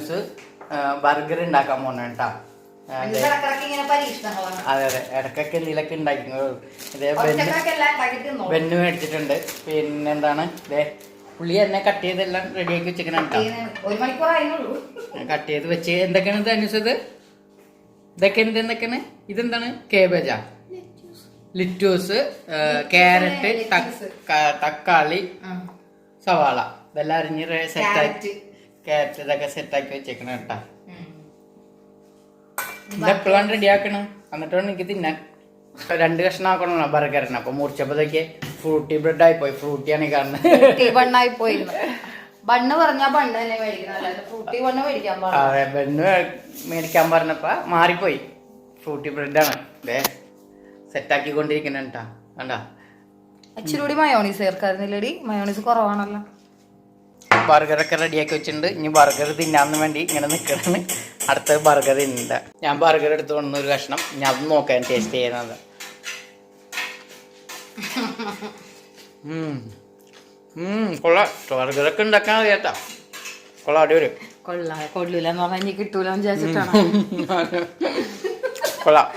Anu's burger ഉണ്ടാക്കാൻ പോണ കേട്ടാ. അതെ അതെ, ഇടക്കൊക്കെ എന്തെങ്കിലുമൊക്കെ ഉണ്ടാക്കി. ഇതേ ബെന്ന് മേടിച്ചിട്ടുണ്ട്. പിന്നെന്താണ് ഇതേ പുള്ളി തന്നെ കട്ട് ചെയ്തെല്ലാം റെഡിയാക്കി വെച്ചിരിക്കണം കേട്ടോ. കട്ട് ചെയ്ത് വെച്ച് എന്തൊക്കെയാണ് ഇത് അനൂസത്? ഇതൊക്കെ എന്തൊക്കെയാണ്? ഇതെന്താണ്? കേബേജാ, ലിറ്റൂസ്, ക്യാരറ്റ്, തക്കാളി, സവാള ഇതെല്ലാം അരിഞ്ഞ് സെറ്റാക്കി, ക്യാരറ്റ് ഇതൊക്കെ സെറ്റാക്കി വെച്ചേക്കണം കേട്ടാ. ഇതെപ്പോഴാണ് റെഡിയാക്കണം? എന്നിട്ടാണ് എനിക്ക് തിന്നാൻ. 2 കഷ്ണം ആക്കണോ ബർഗറിന്. അപ്പൊ മുറിച്ചപ്പോഴത്തേക്ക് ഫ്രൂട്ടി ബ്രെഡ് ആയി പോയി. ഫ്രൂട്ടിയാണ് കാണുന്നത്. ബണ്ണായി പോയിരുന്നു. ബണ്ണ് പറഞ്ഞാ ബണ്ണ് തന്നെ മേടിക്കണം, ഫ്രൂട്ടി ബണ്ണ് മേടിക്കാൻ പാടില്ല. അതെ, ബണ്ണ് മേടിക്കാൻ പറഞ്ഞപ്പോ മാറിപ്പോയി. ഫ്രൂട്ടി ബ്രെഡാണ് ഇതേ സെറ്റാക്കിക്കൊണ്ടിരിക്കുന്ന കേട്ടാ. കണ്ടാ ഇച്ചിരി കൂടി മയോണീസ് ചേർക്കാറുന്നില്ലടി, മയോണീസ് കുറവാണല്ലോ. ബർഗറൊക്കെ റെഡിയാക്കി വെച്ചിട്ടുണ്ട്. ഇനി ബർഗർ തിന്നാന്ന് വേണ്ടി ഇങ്ങനെ നിൽക്കണമെന്ന്. അടുത്ത ബർഗർ ഉണ്ട്. ഞാൻ ബർഗർ എടുത്തു കൊണ്ടുവന്ന ഒരു കഷ്ണം ഞാൻ അത് നോക്കാൻ ടേസ്റ്റ് ചെയ്യുന്നത്. കൊള്ളാം. ബർഗറൊക്കെ ഉണ്ടാക്കാൻ അറിയാട്ടാ. കൊള്ളാം, അടിപൊളി. കൊള്ളൂലെന്ന് പറഞ്ഞാൽ ഇനി കിട്ടൂലെന്ന് വിചാരിച്ചിട്ടാണ്. കൊള്ളാം.